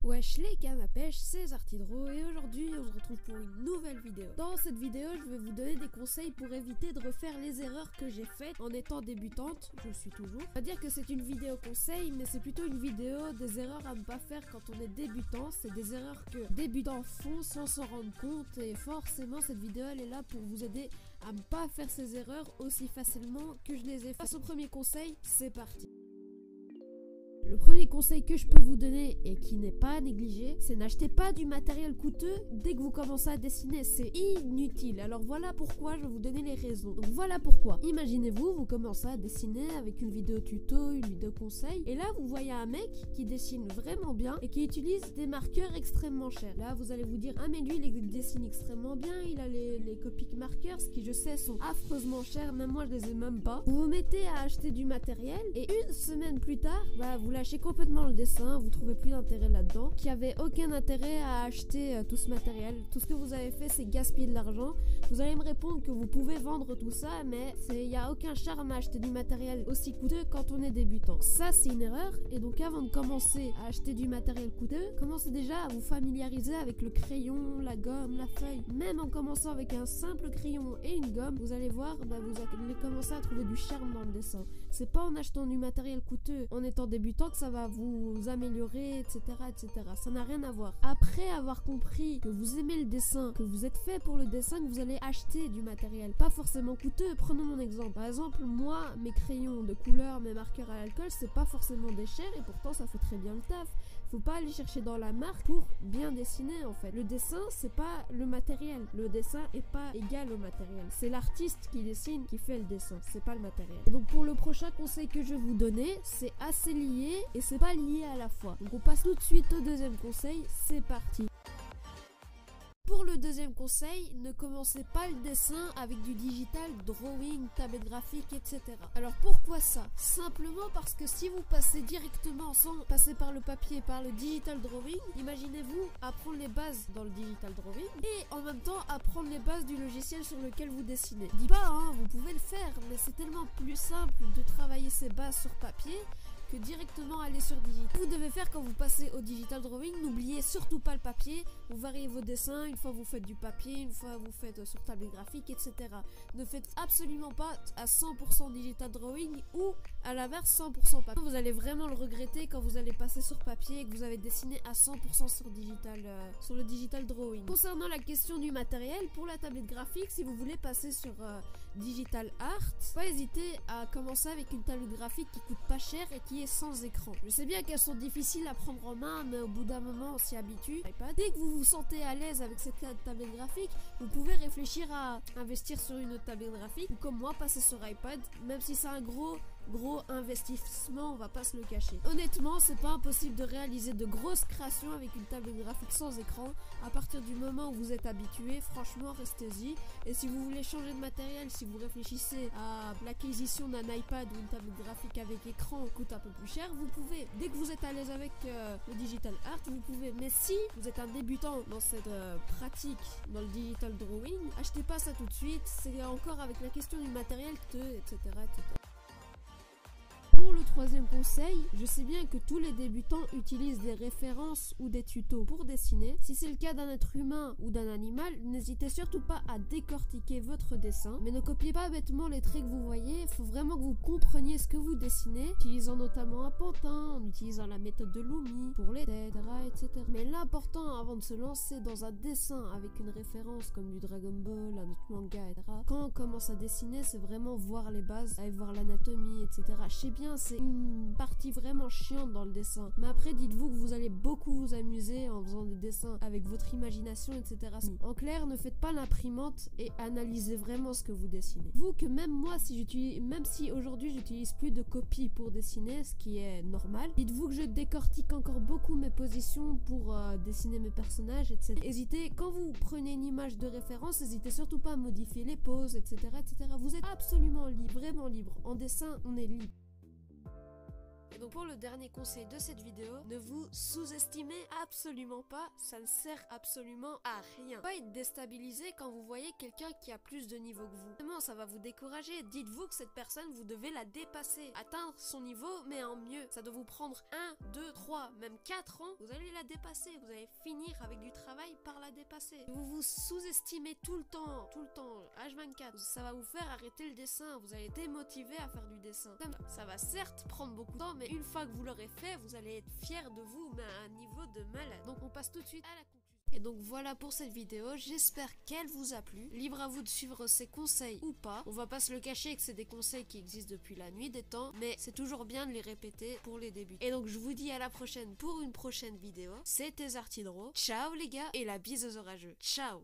Wesh les cannes à pêche, c'est Zartidro et aujourd'hui on se retrouve pour une nouvelle vidéo. Dans cette vidéo je vais vous donner des conseils pour éviter de refaire les erreurs que j'ai faites en étant débutante, je le suis toujours. On va dire que c'est une vidéo conseil mais c'est plutôt une vidéo des erreurs à ne pas faire quand on est débutant. C'est des erreurs que débutants font sans s'en rendre compte et forcément cette vidéo elle est là pour vous aider à ne pas faire ces erreurs aussi facilement que je les ai fait. Au premier conseil, c'est parti. Le premier conseil que je peux vous donner et qui n'est pas à négliger, c'est n'achetez pas du matériel coûteux dès que vous commencez à dessiner, c'est inutile. Alors voilà pourquoi je vais vous donner les raisons. Donc voilà pourquoi. Imaginez-vous, vous commencez à dessiner avec une vidéo tuto, une vidéo conseil, et là vous voyez un mec qui dessine vraiment bien et qui utilise des marqueurs extrêmement chers. Là vous allez vous dire, ah mais lui il dessine extrêmement bien, il a les Copic markers qui je sais sont affreusement chers, même moi je les ai même pas. Vous vous mettez à acheter du matériel et une semaine plus tard, vous lâchez complètement le dessin, vous trouvez plus d'intérêt là-dedans, qu'il n'y avait aucun intérêt à acheter tout ce matériel. Tout ce que vous avez fait c'est gaspiller de l'argent. Vous allez me répondre que vous pouvez vendre tout ça, mais il n'y a aucun charme à acheter du matériel aussi coûteux quand on est débutant. Ça c'est une erreur, et donc avant de commencer à acheter du matériel coûteux, commencez déjà à vous familiariser avec le crayon, la gomme, la feuille. Même en commençant avec un simple crayon et une gomme, vous allez voir, vous allez commencer à trouver du charme dans le dessin. C'est pas en achetant du matériel coûteux en étant débutant que ça va vous améliorer, etc., etc. Ça n'a rien à voir. Après avoir compris que vous aimez le dessin, que vous êtes fait pour le dessin, que vous allez acheter du matériel, pas forcément coûteux. Prenons mon exemple. Par exemple, moi, mes crayons de couleur, mes marqueurs à l'alcool, c'est pas forcément des chers et pourtant ça fait très bien le taf. Faut pas aller chercher dans la marque pour bien dessiner en fait. Le dessin, c'est pas le matériel. Le dessin est pas égal au matériel. C'est l'artiste qui dessine qui fait le dessin, c'est pas le matériel. Et donc pour le prochain conseil que je vais vous donner, c'est assez lié et c'est pas lié à la fois. Donc on passe tout de suite au deuxième conseil, c'est parti. Pour le deuxième conseil, ne commencez pas le dessin avec du digital drawing, tablette graphique, etc. Alors pourquoi ça? Simplement parce que si vous passez directement sans passer par le papier, par le digital drawing, imaginez-vous apprendre les bases dans le digital drawing et en même temps apprendre les bases du logiciel sur lequel vous dessinez. Je dis pas, hein, vous pouvez le faire, mais c'est tellement plus simple de travailler ces bases sur papier que directement aller sur digital. Vous devez faire quand vous passez au digital drawing, n'oubliez surtout pas le papier, vous variez vos dessins, une fois vous faites du papier, une fois vous faites sur tablette graphique, etc. Ne faites absolument pas à 100% digital drawing ou à l'inverse 100% papier. Vous allez vraiment le regretter quand vous allez passer sur papier et que vous avez dessiné à 100% sur le digital drawing. Concernant la question du matériel, pour la tablette graphique, si vous voulez passer sur digital art, pas hésiter à commencer avec une tablette graphique qui coûte pas cher et qui est sans écran. Je sais bien qu'elles sont difficiles à prendre en main, mais au bout d'un moment on s'y habitue. Dès que vous vous sentez à l'aise avec cette tablette graphique, vous pouvez réfléchir à investir sur une autre tablette graphique ou comme moi passer sur iPad, même si c'est un gros investissement, on va pas se le cacher. Honnêtement, c'est pas impossible de réaliser de grosses créations avec une tablette graphique sans écran. À partir du moment où vous êtes habitué, franchement, restez-y. Et si vous voulez changer de matériel, si vous réfléchissez à l'acquisition d'un iPad ou une tablette graphique avec écran coûte un peu plus cher, vous pouvez. Dès que vous êtes à l'aise avec le digital art, vous pouvez. Mais si vous êtes un débutant dans cette pratique, dans le digital drawing, achetez pas ça tout de suite. C'est encore avec la question du matériel, etc., etc. Pour le troisième conseil, je sais bien que tous les débutants utilisent des références ou des tutos pour dessiner. Si c'est le cas d'un être humain ou d'un animal, n'hésitez surtout pas à décortiquer votre dessin, mais ne copiez pas bêtement les traits que vous voyez. Il faut vraiment que vous compreniez ce que vous dessinez, utilisant notamment un pantin, en utilisant la méthode de Lumi pour les têtes, etc. Mais l'important avant de se lancer dans un dessin avec une référence comme du Dragon Ball, un autre manga, etc. Quand on commence à dessiner, c'est vraiment voir les bases, aller voir l'anatomie, etc. Je sais bien, c'est une partie vraiment chiante dans le dessin. Mais après, dites-vous que vous allez beaucoup vous amuser en faisant des dessins avec votre imagination, etc. En clair, ne faites pas l'imprimante et analysez vraiment ce que vous dessinez. Vous que même moi, même si aujourd'hui j'utilise plus de copies pour dessiner, ce qui est normal, dites-vous que je décortique encore beaucoup mes positions pour dessiner mes personnages, etc. Hésitez, quand vous prenez une image de référence, n'hésitez surtout pas à modifier les poses, etc., etc. Vous êtes absolument libre, vraiment libre. En dessin, on est libre. Et donc pour le dernier conseil de cette vidéo, ne vous sous-estimez absolument pas, ça ne sert absolument à rien. Pas être déstabilisé quand vous voyez quelqu'un qui a plus de niveau que vous. Vraiment, ça va vous décourager. Dites-vous que cette personne, vous devez la dépasser, atteindre son niveau, mais en mieux. Ça doit vous prendre 1, 2, 3, même 4 ans, vous allez la dépasser. Vous allez finir avec du travail par la dépasser. Vous vous sous-estimez tout le temps, H24. Ça va vous faire arrêter le dessin. Vous allez être démotivé à faire du dessin. Ça va certes prendre beaucoup de temps, mais une fois que vous l'aurez fait, vous allez être fier de vous, mais à un niveau de malade. Donc on passe tout de suite à la conclusion. Et donc voilà pour cette vidéo, j'espère qu'elle vous a plu. Libre à vous de suivre ces conseils ou pas. On va pas se le cacher que c'est des conseils qui existent depuis la nuit des temps, mais c'est toujours bien de les répéter pour les débuts. Et donc je vous dis à la prochaine pour une prochaine vidéo. C'était Zartydro. Ciao les gars et la bise aux orageux. Ciao.